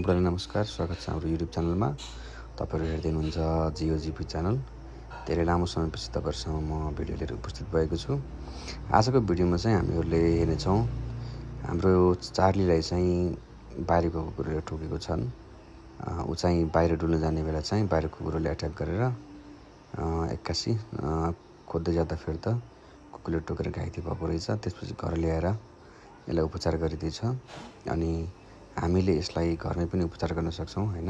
सबैलाई नमस्कार, स्वागत छ हाम्रो युट्युब च्यानलमा। तपाईहरु हेर्दै हुनुहुन्छ जियोजीपी च्यानल। धेरै लामो समयपछि तपाईहरुसँग म भिडियो लिएर उपस्थित भएको छु। आजको भिडियोमा चाहिँ हामीहरुले हेर्नेछौँ हाम्रो चार्लीलाई चाहिँ बाहिरको कुकुरले टोकेको छन्। उ चाहिँ बाहिर डुल्न जाने बेला चाहिँ बाहिर कुकुरले अट्याक गरेर एक्कासी खोज्दै जाँदा फेरि त कुकुरले टोकेर घाइते भएको रहेछ। त्यसपछि घर ल्याएर यसलाई उपचार गरिदिएछ अनि हामीले यसलाई घरमै पनि उपचार गर्न सक्छौं हैन।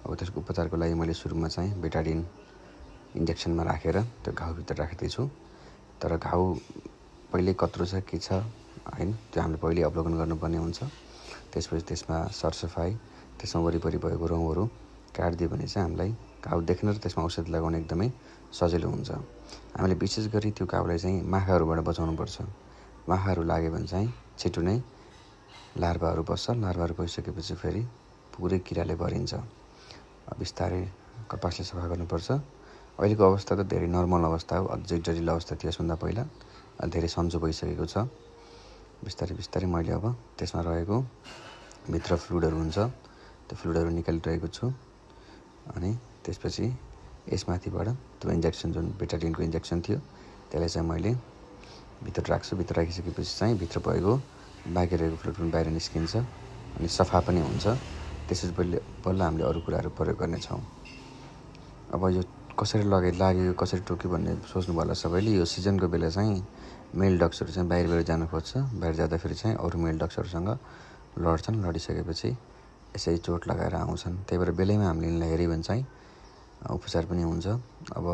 अब त्यसको उपचारको लागि मैले सुरुमा चाहिँ बेटाडिन इन्जेक्सनमा राखेर त्यो घाउभित्र राख्दै छु। तर घाउ पहिले कत्रो छ के छ हैन त्यो हामीले पहिले अवलोकन गर्नुपर्ने हुन्छ। त्यसपछि त्यसमा सरसफाई त्यसमा वरिपरि भएको रौँहरू काट्दियो भने चाहिँ हामीलाई घाउ देख्न र त्यसमा औषधि लगाउन एकदमै सजिलो हुन्छ। हामीले विशेष गरी त्यो घाउलाई चाहिँ माखाहरूबाट बचाउनु पर्छ। माखाहरू लाग्यो भने चाहिँ छिटो नै लार्भाहरू बस्छ। लार्भाहरू बसिसकेपछि फेरि पुरै किराले भरिन्छ। बिस्तारै कपासले सफा गर्नुपर्छ। अहिलेको अवस्था त धेरै नर्मल अवस्था हो। अझै जटिल अवस्था थियो यसभन्दा पहिला। धेरै सन्चो भइसकेको छ। बिस्तारै बिस्तारै मैले अब त्यसमा रहेको भित्र फ्लुइडहरू हुन्छ त्यो फ्लुइडहरू निकालिरहेको छु। अनि त्यसपछि यसमाथिबाट त्यो इन्जेक्सन जुन बेटाडिनको इन्जेक्सन थियो त्यसलाई चाहिँ मैले भित्र राख्छु। भित्र राखिसकेपछि चाहिँ भित्र भएको बाँकी रहेको फ्लुइड पनि बाहिर निस्किन्छ अनि सफा पनि हुन्छ। त्यसपछि बल्ल हामीले अरू कुराहरू प्रयोग गर्नेछौँ। अब यो कसरी लाग्यो कसरी टोक्यो भन्ने सोच्नु होला सबैले। यो सिजनको बेला चाहिँ मेल डग्सहरू चाहिँ बाहिर जान खोज्छ। बाहिर जाँदाखेरि चाहिँ अरू मेल डग्सहरूसँग लड्छन्। लडिसकेपछि यसै चोट लगाएर आउँछन्। त्यही भएर बेलैमा हामीले यिनलाई हेऱ्यो भने चाहिँ उपचार पनि हुन्छ। अब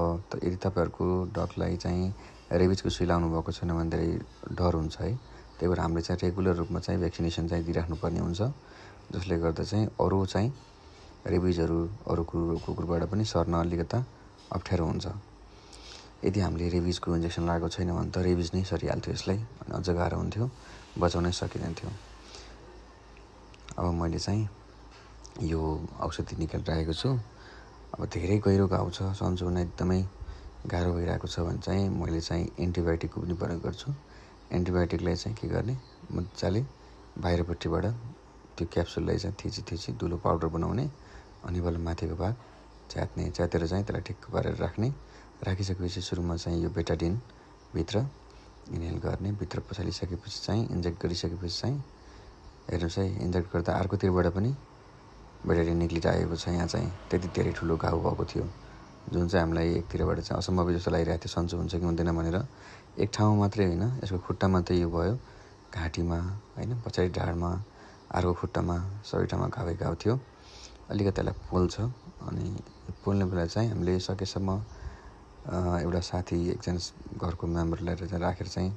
यदि तपाईहरुको डगलाई चाहिँ रेबिजको सुई लाउनु भएको छैन भने धेरै डर हुन्छ है। त्यही भएर हामीले चाहिँ रेगुलर रूपमा चाहिँ भ्याक्सिनेसन चाहिँ दिइराख्नुपर्ने हुन्छ। जसले गर्दा चाहिँ अरू चाहिँ रेबिजहरू अरू कुकुरबाट पनि सर्न अलिकता अप्ठ्यारो हुन्छ। यदि हामीले रेबिजको इन्जेक्सन लगाएको छैन भने त रेबिज नै सरिहाल्थ्यो यसलाई अनि अझ गाह्रो हुन्थ्यो, बचाउनै सकिँदैन थियो। अब मैले चाहिँ यो औषधि निकालिरहेको छु। अब धेरै गहिरो घाउ छ, सन्चो हुन एकदमै गाह्रो भइरहेको छ भने चाहिँ मैले चाहिँ एन्टिबायोटिकको पनि प्रयोग गर्छु। एन्टिबायोटिकलाई चाहिँ के गर्ने मजाले बाहिरपट्टिबाट त्यो क्याप्सुललाई चाहिँ थिची धुलो पाउडर बनाउने अनि बल्ल माथिको भाग च्यातेर चाहिँ त्यसलाई ठिक्क पारेर राख्ने। राखिसकेपछि सुरुमा चाहिँ यो बेटाडिन भित्र इनहेल गर्ने। भित्र पसालिसकेपछि चाहिँ इन्जेक्ट गरिसकेपछि चाहिँ हेर्नुहोस् है इन्जेक्ट गर्दा अर्कोतिरबाट पनि बेटाडिन निक्लिरहेको छ। यहाँ चाहिँ त्यति धेरै ठुलो घाउ भएको थियो जुन चाहिँ हामीलाई एकतिरबाट चाहिँ असम्भव जस्तो लागिरहेको थियो सन्चो हुन्छ कि हुँदैन भनेर। एक ठाउँमा मात्रै होइन यसको खुट्टा मात्रै यो भयो, घाँटीमा हैन पछाडि ढाडमा अर्को खुट्टामा सबै ठाउँमा घाउ थियो। अलिकति त्यसलाई पोल्छ अनि पोल्ने बेला चाहिँ हामीले सकेसम्म एउटा साथी एकजना घरको मेम्बरलाई राखेर चाहिँ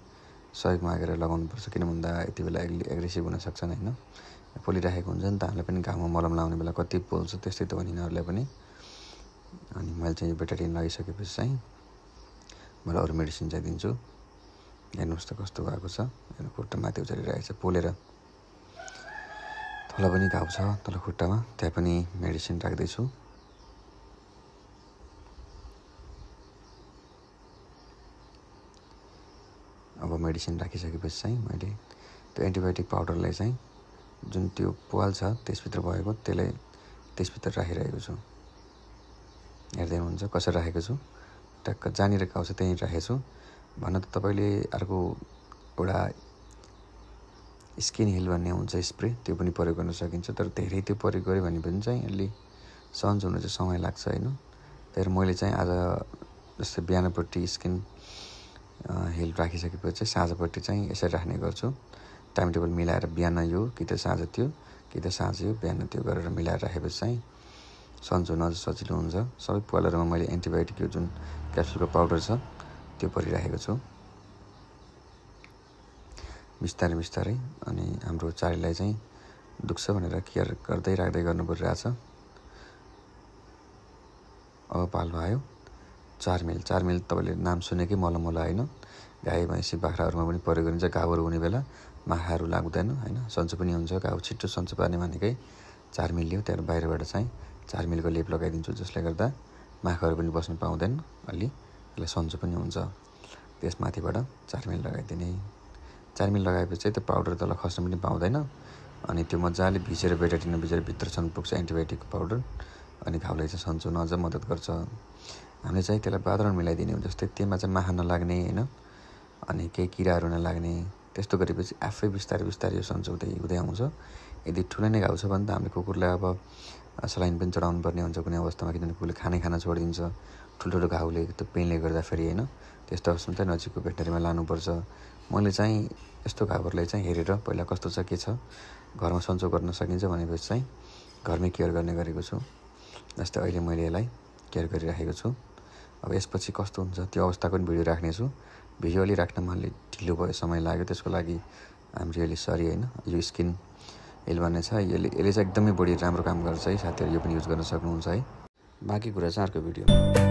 सहयोग मागेर लगाउनुपर्छ। किन भन्दा यति बेला एग्रेसिभ हुन सक्छन् हैन। पोलिराखेको हुन्छ नि त हामीलाई पनि घाउमा मलम लगाउने बेला कति पोल्छ त्यस्तै त हो यिनीहरूलाई पनि। अनि मैले चाहिँ बेटाडिन लगाइसकेपछि चाहिँ मैले अरू मेडिसिन चाहिँ दिन्छु। हेर्नुहोस् त कस्तो भएको छ। हेर्नु खुट्टा माथि उचालिरहेको छ पोलेर। तल पनि घाउ छ तल खुट्टामा, त्यहाँ पनि मेडिसिन राख्दैछु। अब मेडिसिन राखिसकेपछि चाहिँ मैले त्यो एन्टिबायोटिक पाउडरलाई चाहिँ जुन त्यो प्वाल छ त्यसभित्र भएको त्यसलाई त्यसभित्र राखिरहेको छु। हेर्दै हुनुहुन्छ कसरी राखेको छु। टक्क जहाँनिर घाउ छ त्यहीँ राखेको छु। भन्न त तपाईँले अर्को एउटा स्किन हिल भन्ने हुन्छ स्प्रे त्यो पनि प्रयोग गर्न सकिन्छ। तर धेरै त्यो प्रयोग गऱ्यो भने पनि चाहिँ अलि सन्चो हुन चाहिँ समय लाग्छ हैन। तर मैले चाहिँ आज जस्तै बिहानपट्टि स्किन हिल राखिसकेपछि चाहिँ साँझपट्टि चाहिँ यसरी राख्ने गर्छु। टाइम टेबल मिलाएर बिहान यो कि त साँझ त्यो कि त साँझ यो बिहान त्यो गरेर मिलाएर राखेपछि चाहिँ सन्चो हुन सजिलो हुन्छ। सबै पाउडरमा मैले एन्टिबायोटिक यो जुन क्याप्सुलको पाउडर छ त्यो परिराखेको छु। बिस्तारै बिस्तारै अनि हाम्रो चारीलाई चाहिँ दुख्छ भनेर केयर गर्दै गर्नु परिरहेछ। अब पालो आयो 4 मिल तपाईँले नाम सुनेकै मलम होला हैन। गाई भैँसी बाख्राहरूमा पनि प्रयोग गरिन्छ। घाउहरू हुने बेला माखाहरू लाग्दैन हैन, सन्चो पनि हुन्छ। घाउ छिट्टो सन्चो पार्ने भनेकै 4 मिल हो। त्यहाँ बाहिरबाट चाहिँ 4 मिलको लेप लगाइदिन्छु जसले गर्दा माखाहरू पनि बस्न पाउँदैन, अलि यसलाई सन्चो पनि हुन्छ। त्यसमाथिबाट 4 मिल लगाइदिने। 4 मिल लगाएपछि चाहिँ त्यो पाउडर तल खस्न पनि पाउँदैन। अनि त्यो मजाले भिजेर बेटाडिन भिजेर भित्रसम्म पुग्छ एन्टिबायोटिकको पाउडर। अनि घाउलाई चाहिँ सन्चो हुन अझ मद्दत गर्छ। हामीले चाहिँ त्यसलाई वातावरण मिलाइदिने हो, जस्तै त्यसमा चाहिँ माखा नलाग्ने होइन, अनि केही किराहरू नलाग्ने। त्यस्तो गरेपछि आफै बिस्तारै बिस्तारै यो सन्चो हुँदै आउँछ। यदि ठुलो नै घाउ छ भने त हामीले कुकुरलाई अब सलाइन पनि चढाउनु पर्ने हुन्छ कुनै अवस्थामा, किनभने कुकुरले खाना छोडिदिन्छ ठुल्ठुलो घाउले, त्यो पेनले गर्दाखेरि होइन। त्यस्तो अवस्थामा चाहिँ नजिकको भेटनेरीमा लानुपर्छ। मैले चाहिँ यस्तो घाउहरूलाई चाहिँ हेरेर पहिला कस्तो छ के छ घरमा सन्चो गर्न सकिन्छ भनेपछि चाहिँ घरमै केयर गर्ने गरेको छु। जस्तै अहिले मैले यसलाई केयर गरिराखेको छु। अब यसपछि कस्तो हुन्छ त्यो अवस्थाको पनि भिडियो राख्नेछु। भिडियो अलि राख्नमा अलि ढिलो भयो, समय लाग्यो, त्यसको लागि आम रियली सरी होइन। यो स्किन एल भन्ने छ, यसले चाहिँ एकदमै बढी राम्रो काम गर्छ है साथीहरू, यो पनि युज गर्न सक्नुहुन्छ है। बाँकी कुरा चाहिँ अर्को भिडियो।